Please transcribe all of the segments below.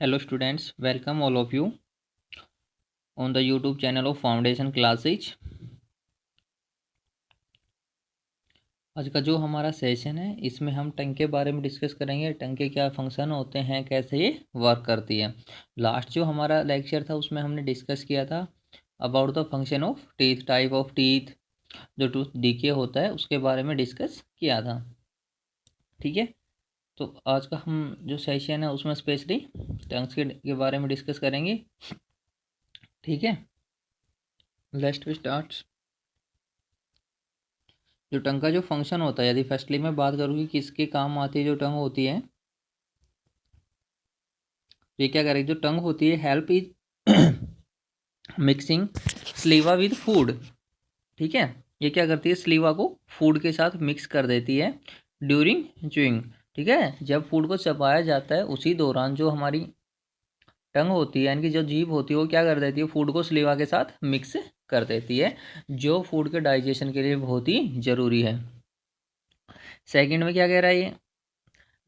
Hello students, welcome all of you on the YouTube channel of Foundation Classes। आज का जो हमारा session है इसमें हम टंग के बारे में डिस्कस करेंगे। टंग के क्या फंक्शन होते हैं, कैसे ये वर्क करती है। लास्ट जो हमारा लेक्चर था उसमें हमने डिस्कस किया था about the function of teeth, type of teeth, जो टूथ डीके होता है उसके बारे में डिस्कस किया था। ठीक है, तो आज का हम जो सेशन है उसमें स्पेशली टंग्स के बारे में डिस्कस करेंगे। ठीक है, लेट्स स्टार्ट। जो टंग का जो फंक्शन होता है, यदि फर्स्टली मैं बात करूँ कि किसके काम आती है जो टंग होती है, तो ये क्या करेगी, जो टंग होती है help is mixing saliva with food. ठीक है, ये क्या करती है, स्लीवा को फूड के साथ मिक्स कर देती है ड्यूरिंग च्यूइंग। ठीक है, जब फूड को चबाया जाता है उसी दौरान जो हमारी टंग होती है यानी कि जो जीभ होती है वो क्या कर देती है, फूड को स्लीवा के साथ मिक्स कर देती है, जो फूड के डाइजेशन के लिए बहुत ही ज़रूरी है। सेकंड में क्या कह रहा है ये,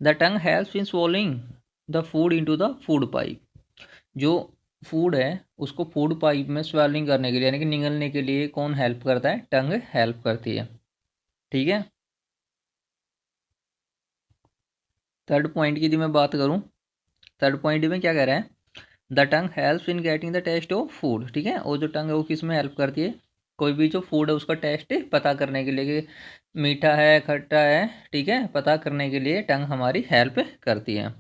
the tongue helps in swallowing the food into the food pipe. जो फूड है उसको फूड पाइप में स्वेलिंग करने के लिए यानी कि निगलने के लिए कौन हेल्प करता है, टंग हेल्प करती है। ठीक है, थर्ड पॉइंट की यदि मैं बात करूं, थर्ड पॉइंट में क्या कह रहा है, the tongue helps in getting the taste of food. ठीक है, और जो टंग है वो किस में हेल्प करती है, कोई भी जो फूड है उसका टेस्ट पता करने के लिए कि मीठा है खट्टा है, ठीक है, पता करने के लिए टंग हमारी हेल्प करती है।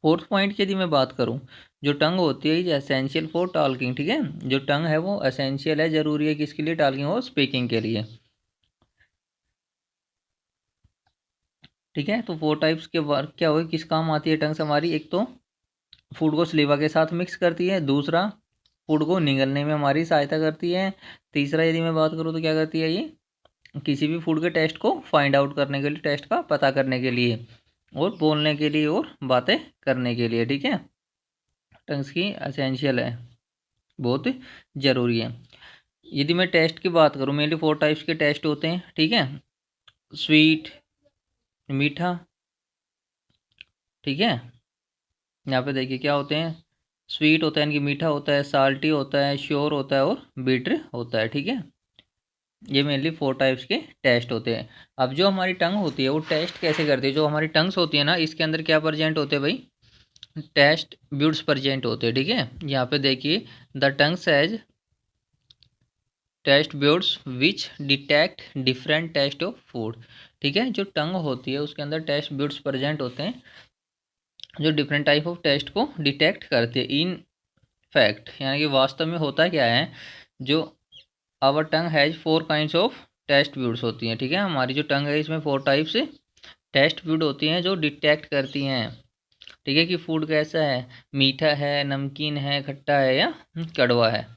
फोर्थ पॉइंट की यदि मैं बात करूं, जो टंग होती है एसेंशियल फॉर टॉकिंग। ठीक है, जो टंग है वो एसेंशियल है, जरूरी है किसके लिए, टॉकिंग और स्पीकिंग के लिए। ठीक है, तो फोर टाइप्स के वर्क क्या हो, किस काम आती है टंग्स हमारी, एक तो फूड को स्लीवा के साथ मिक्स करती है, दूसरा फूड को निगलने में हमारी सहायता करती है, तीसरा यदि मैं बात करूँ तो क्या करती है ये, किसी भी फूड के टेस्ट को फाइंड आउट करने के लिए, टेस्ट का पता करने के लिए और बोलने के लिए और बातें करने के लिए। ठीक है, टंग्स की एसेंशियल है, बहुत ज़रूरी है। यदि मैं टेस्ट की बात करूँ, मेनली फोर टाइप्स के टेस्ट होते हैं। ठीक है, स्वीट, मीठा, ठीक है, यहाँ पे देखिए क्या होते हैं, स्वीट होता है यानी कि मीठा होता है, साल्टी होता है, श्योर होता है और बिटर होता है। ठीक है, ये मेनली फोर टाइप्स के टेस्ट होते हैं। अब जो हमारी टंग होती है वो टेस्ट कैसे करती है, जो हमारी टंग्स होती है ना इसके अंदर क्या प्रेजेंट होते हैं भाई, टेस्ट ब्यूड्स प्रेजेंट होते हैं। ठीक है, यहाँ पे देखिए the tongues has taste buds which detect different taste of food. ठीक है, जो टंग होती है उसके अंदर टेस्ट ब्यूड्स प्रेजेंट होते हैं जो डिफरेंट टाइप ऑफ टेस्ट को डिटेक्ट करते हैं। इन फैक्ट यानी कि वास्तव में होता क्या है, जो our tongue has four kinds of taste buds होती हैं। ठीक है, हमारी जो टंग है इसमें फोर टाइप्स टेस्ट ब्यूड होती हैं जो डिटेक्ट करती हैं, ठीक है, कि फूड कैसा है, मीठा है, नमकीन है, खट्टा है या कड़वा है।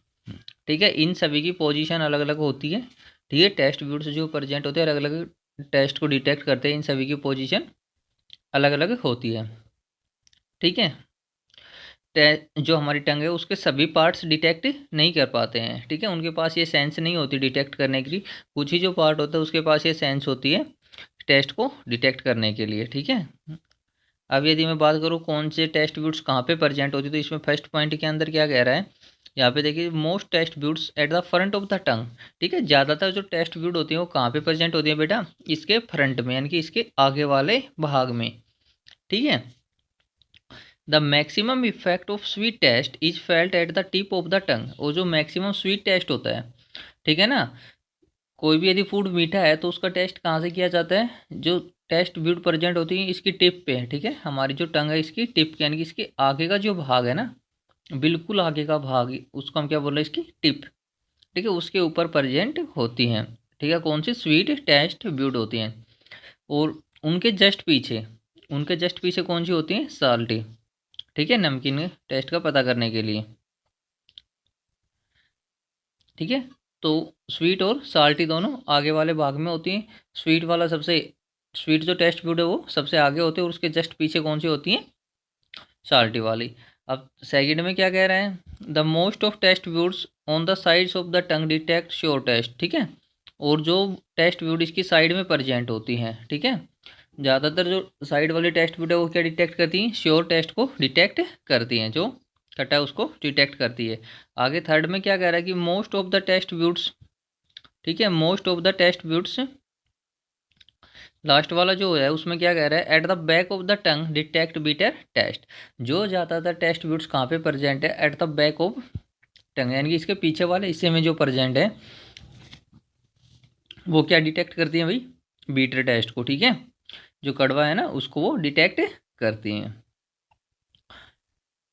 ठीक है, इन सभी की पोजीशन अलग अलग होती है। ठीक है, टेस्ट ब्यूड्स जो प्रेजेंट होते हैं अलग अलग टेस्ट को डिटेक्ट करते हैं, इन सभी की पोजीशन अलग अलग होती है। ठीक है, जो हमारी टंग है उसके सभी पार्ट्स डिटेक्ट नहीं कर पाते हैं। ठीक है, उनके पास ये सेंस नहीं होती डिटेक्ट करने के लिए, कुछ ही जो पार्ट होता है उसके पास ये सेंस होती है टेस्ट को डिटेक्ट करने के लिए। ठीक है, अब यदि मैं बात करूँ कौन से टेस्ट ब्यूड्स कहाँ पे प्रेजेंट होती है, तो इसमें फर्स्ट पॉइंट के अंदर क्या कह रहा है, यहाँ पे देखिए most taste buds at the front of the tongue. ठीक है, ज़्यादातर जो टेस्ट ब्यूड होती है वो कहाँ पे प्रेजेंट होती है बेटा, इसके फ्रंट में यानी कि इसके आगे वाले भाग में। ठीक है, the maximum effect of sweet taste is felt at the tip of the टंग। और जो मैक्सिमम स्वीट टेस्ट होता है, ठीक है ना, कोई भी यदि फूड मीठा है तो उसका टेस्ट कहाँ से किया जाता है, जो टेस्ट ब्यूड प्रेजेंट होती है इसकी टिप पे। ठीक है, हमारी जो टंग है इसकी टिप यानी कि इसके आगे का जो भाग है ना, बिल्कुल आगे का भाग, उसको हम क्या बोल रहे हैं, इसकी टिप। ठीक है, उसके ऊपर प्रेजेंट होती हैं। ठीक है, कौन सी, स्वीट टेस्ट ब्यूड होती हैं। और उनके जस्ट पीछे कौन सी होती है, साल्टी। ठीक है, नमकीन टेस्ट का पता करने के लिए। ठीक है, तो स्वीट और साल्टी दोनों आगे वाले भाग में होती हैं। स्वीट वाला सबसे, स्वीट जो टेस्ट ब्यूड है वो सबसे आगे होते हैं और उसके जस्ट पीछे कौन सी होती हैं, साल्टी वाली। अब सेकंड में क्या कह रहे हैं, the most of taste buds on the sides of the tongue detect sour taste. ठीक है, और जो टेस्ट ब्यूड इसकी साइड में प्रेजेंट होती हैं, ठीक है, ज़्यादातर जो साइड वाली टेस्ट ट्यूब है वो क्या डिटेक्ट करती हैं, श्योर टेस्ट को डिटेक्ट करती हैं, जो कटा है उसको डिटेक्ट करती है। आगे थर्ड में क्या कह रहा है कि most of the test tubes, ठीक है, most of the test tubes, last वाला जो है उसमें क्या कह रहा है, at the back of the tongue detect bitter taste. जो ज़्यादातर टेस्ट ट्यूब्स कहाँ पे प्रेजेंट है, at the back of tongue, यानी कि इसके पीछे वाले हिस्से में जो प्रेजेंट है वो क्या डिटेक्ट करती हैं भाई, बीटर टेस्ट को, ठीक है, जो कड़वा है ना उसको वो डिटेक्ट करती हैं।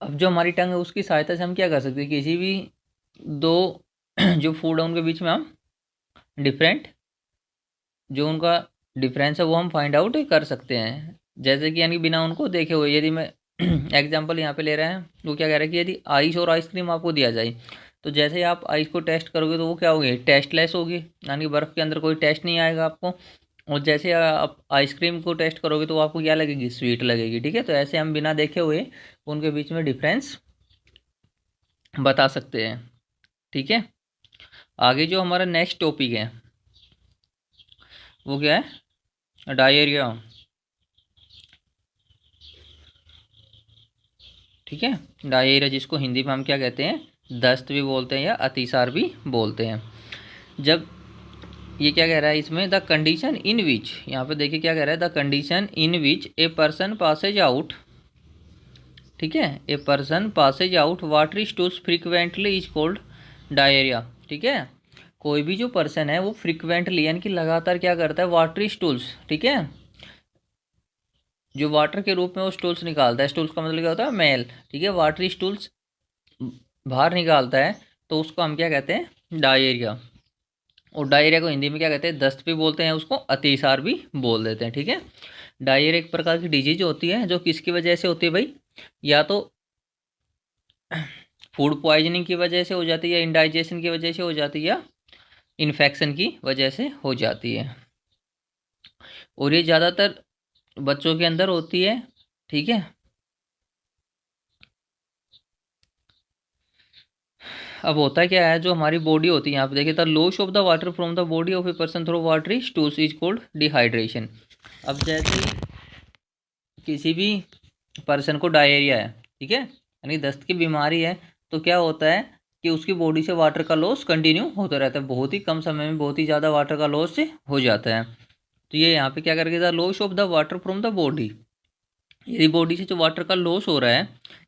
अब जो हमारी टंग है उसकी सहायता से हम क्या कर सकते हैं, किसी भी दो जो फूड है उनके बीच में हम डिफरेंट, जो उनका डिफरेंस है वो हम फाइंड आउट कर सकते हैं। जैसे कि यानी बिना उनको देखे हुए, यदि मैं एग्जांपल यहाँ पे ले रहे हैं, वो क्या कह रहा है कि यदि आइस और आइसक्रीम आपको दिया जाए, तो जैसे ही आप आइस को टेस्ट करोगे तो वो क्या होगी, टेस्टलेस होगी, यानी कि बर्फ़ के अंदर कोई टेस्ट नहीं आएगा आपको। और जैसे आप आइसक्रीम को टेस्ट करोगे तो आपको क्या लगेगी, स्वीट लगेगी, ठीक है। तो ऐसे हम बिना देखे हुए उनके बीच में डिफरेंस बता सकते हैं, ठीक है। आगे जो हमारा नेक्स्ट टॉपिक है वो क्या है, डायरिया, ठीक है। डायरिया जिसको हिंदी में हम क्या कहते हैं, दस्त भी बोलते हैं या अतिसार भी बोलते हैं। जब ये क्या कह रहा है इसमें, द कंडीशन इन विच, यहाँ पे देखिए क्या कह रहा है, the condition in which a person passes out, ठीक है, a person passes out watery stools frequently is called diarrhoea, ठीक है। कोई भी जो पर्सन है वो फ्रिक्वेंटली यानी कि लगातार क्या करता है, वाटरी स्टूल्स, ठीक है, जो वाटर के रूप में वो स्टूल्स निकालता है, स्टूल्स का मतलब क्या होता है, मेल, ठीक है, वाटरी स्टूल्स बाहर निकालता है, तो उसको हम क्या कहते हैं, डायरिया। और डायरिया को हिंदी में क्या कहते हैं, दस्त भी बोलते हैं, उसको अतिसार भी बोल देते हैं, ठीक है। डायरिया एक प्रकार की डिजीज होती है जो किसकी वजह से होती है भाई, या तो फूड पॉइजनिंग की वजह से हो जाती है, या इंडाइजेशन की वजह से हो जाती है, या इन्फेक्शन की वजह से हो जाती है। और ये ज़्यादातर बच्चों के अंदर होती है, ठीक है। अब होता क्या है, जो हमारी बॉडी होती है, यहाँ पे देखिए, the loss of the water from the body of a person through watery stools is called dehydration. अब जैसे किसी भी पर्सन को डायरिया है, ठीक है, यानी दस्त की बीमारी है, तो क्या होता है कि उसकी बॉडी से वाटर का लॉस कंटिन्यू होता रहता है, बहुत ही कम समय में बहुत ही ज़्यादा वाटर का लॉस से हो जाता है। तो ये यहाँ पे क्या करके, the loss of the water from the body, यदि बॉडी से जो वाटर का लॉस हो रहा है,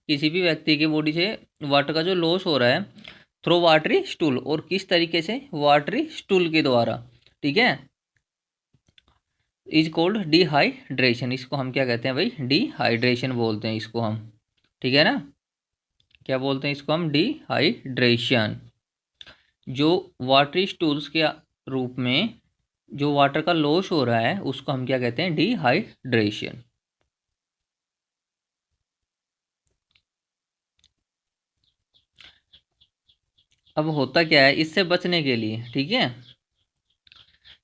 किसी भी व्यक्ति की बॉडी से वाटर का जो लॉस हो रहा है थ्रू वाटरी स्टूल, और किस तरीके से, वाटरी स्टूल के द्वारा, ठीक है, इज कॉल्ड डिहाइड्रेशन। इसको हम क्या कहते हैं भाई, डिहाइड्रेशन बोलते हैं इसको हम, ठीक है ना, क्या बोलते हैं इसको हम, डिहाइड्रेशन। जो वाटरी स्टूल्स के रूप में जो वाटर का लॉस हो रहा है उसको हम क्या कहते हैं, डिहाइड्रेशन। अब होता क्या है, इससे बचने के लिए, ठीक है,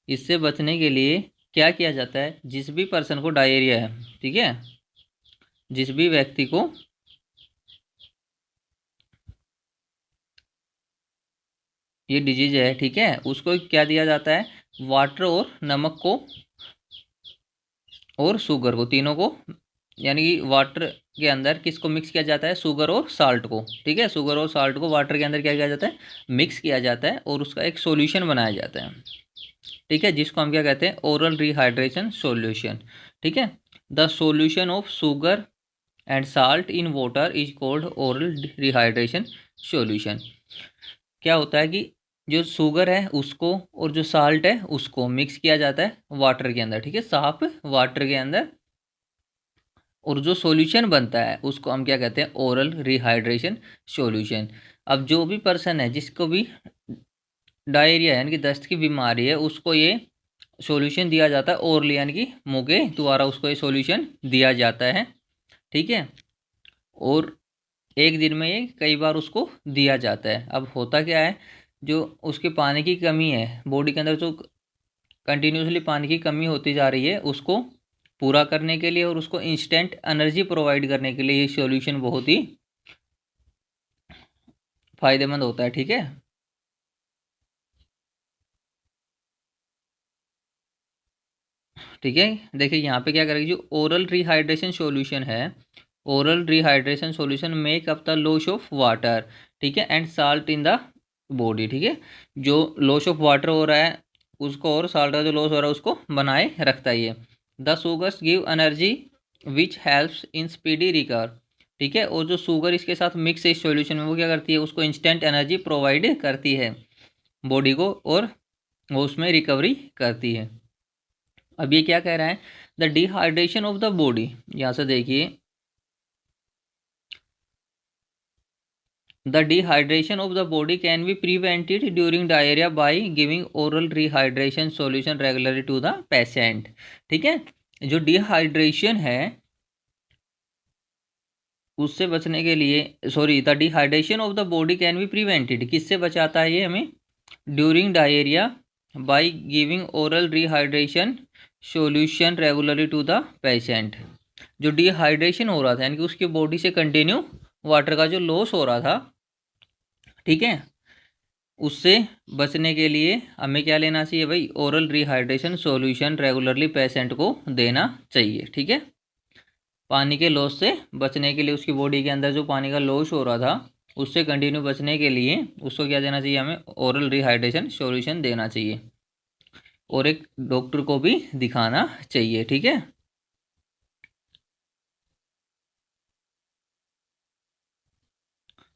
इससे बचने के लिए क्या किया जाता है, जिस भी पर्सन को डायरिया है, ठीक है, जिस भी व्यक्ति को ये डिजीज है, ठीक है, उसको क्या दिया जाता है, वाटर और नमक को और शुगर को, तीनों को, यानी कि वाटर के अंदर किसको मिक्स किया जाता है, शुगर और साल्ट को, ठीक है, शुगर और साल्ट को वाटर के अंदर क्या किया जाता है, मिक्स किया जाता है, और उसका एक सॉल्यूशन बनाया जाता है, ठीक है, जिसको हम क्या कहते हैं, ओरल रिहाइड्रेशन सॉल्यूशन, ठीक है। The solution of sugar and salt in water is called oral rehydration solution. क्या होता है कि जो शुगर है उसको और जो साल्ट है उसको मिक्स किया जाता है वाटर के अंदर, ठीक है, साफ वाटर के अंदर, और जो सॉल्यूशन बनता है उसको हम क्या कहते हैं, ओरल रिहाइड्रेशन सॉल्यूशन। अब जो भी पर्सन है जिसको भी डायरिया यानी कि दस्त की बीमारी है उसको ये सॉल्यूशन दिया जाता है ओरली, यानी कि मुंह के द्वारा उसको ये सॉल्यूशन दिया जाता है, ठीक है। और एक दिन में ये कई बार उसको दिया जाता है। अब होता क्या है, जो उसके पानी की कमी है बॉडी के अंदर, जो कंटिन्यूसली पानी की कमी होती जा रही है उसको पूरा करने के लिए और उसको इंस्टेंट एनर्जी प्रोवाइड करने के लिए ये सॉल्यूशन बहुत ही फायदेमंद होता है, ठीक है। ठीक है। देखिए यहाँ पे क्या करेगी, जो ओरल रिहाइड्रेशन सॉल्यूशन है, oral rehydration solution make up the loss of water, ठीक है, and salt in the body, ठीक है। जो लॉस ऑफ वाटर हो रहा है उसको और साल्ट का जो लॉस हो रहा है उसको बनाए रखता है ये। The sugars give energy which helps in speedy recover, ठीक है। और जो शुगर इसके साथ मिक्स है इस सॉल्यूशन में, वो क्या करती है, उसको इंस्टेंट एनर्जी प्रोवाइड करती है बॉडी को, और वो उसमें रिकवरी करती है। अब ये क्या कह रहा है, the dehydration of the body, यहाँ से देखिए, the dehydration of the body can be prevented during diarrhoea by giving oral rehydration solution regularly to the patient, ठीक है। जो डिहाइड्रेशन है उससे बचने के लिए, sorry, the dehydration of the body can be prevented, किससे बचाता है ये हमें, during diarrhoea by giving oral rehydration solution regularly to the patient. जो डिहाइड्रेशन हो रहा था यानी कि उसकी बॉडी से कंटिन्यू वाटर का जो लॉस हो रहा था, ठीक है, उससे बचने के लिए हमें क्या लेना चाहिए भाई, oral rehydration solution regularly patient को देना चाहिए, ठीक है। पानी के लॉस से बचने के लिए, उसकी बॉडी के अंदर जो पानी का लॉस हो रहा था उससे कंटिन्यू बचने के लिए उसको क्या देना चाहिए, हमें ओरल रिहाइड्रेशन सॉल्यूशन देना चाहिए, और एक डॉक्टर को भी दिखाना चाहिए, ठीक है।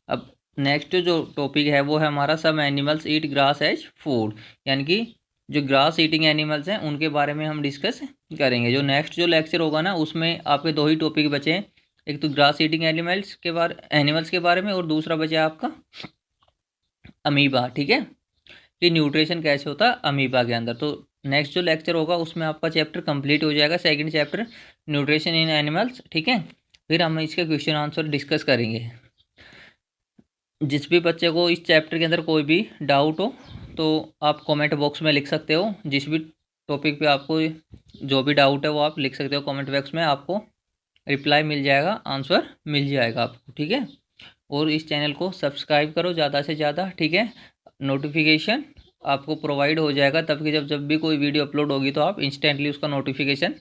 अब नेक्स्ट जो टॉपिक है वो है हमारा, some animals eat grass as food, यानी कि जो ग्रास ईटिंग एनिमल्स हैं उनके बारे में हम डिस्कस करेंगे। जो नेक्स्ट जो लेक्चर होगा ना उसमें आपके दो ही टॉपिक बचे हैं, एक तो ग्रास ईटिंग एनिमल्स के बारे में, और दूसरा बचा आपका अमीबा, ठीक है, कि न्यूट्रिशन कैसे होता है अमीबा के अंदर। तो नेक्स्ट जो लेक्चर होगा उसमें आपका चैप्टर कंप्लीट हो जाएगा, second chapter nutrition in animals, ठीक है। फिर हम इसके क्वेश्चन आंसर डिस्कस करेंगे। जिस भी बच्चे को इस चैप्टर के अंदर कोई भी डाउट हो तो आप कमेंट बॉक्स में लिख सकते हो, जिस भी टॉपिक पे आपको जो भी डाउट है वो आप लिख सकते हो कमेंट बॉक्स में, आपको रिप्लाई मिल जाएगा, आंसर मिल जाएगा आपको, ठीक है। और इस चैनल को सब्सक्राइब करो ज़्यादा से ज़्यादा, ठीक है। नोटिफिकेशन आपको प्रोवाइड हो जाएगा तब कि जब भी कोई वीडियो अपलोड होगी तो आप इंस्टेंटली उसका नोटिफिकेशन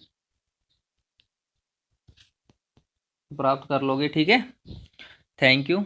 प्राप्त कर लोगे, ठीक है। Thank you.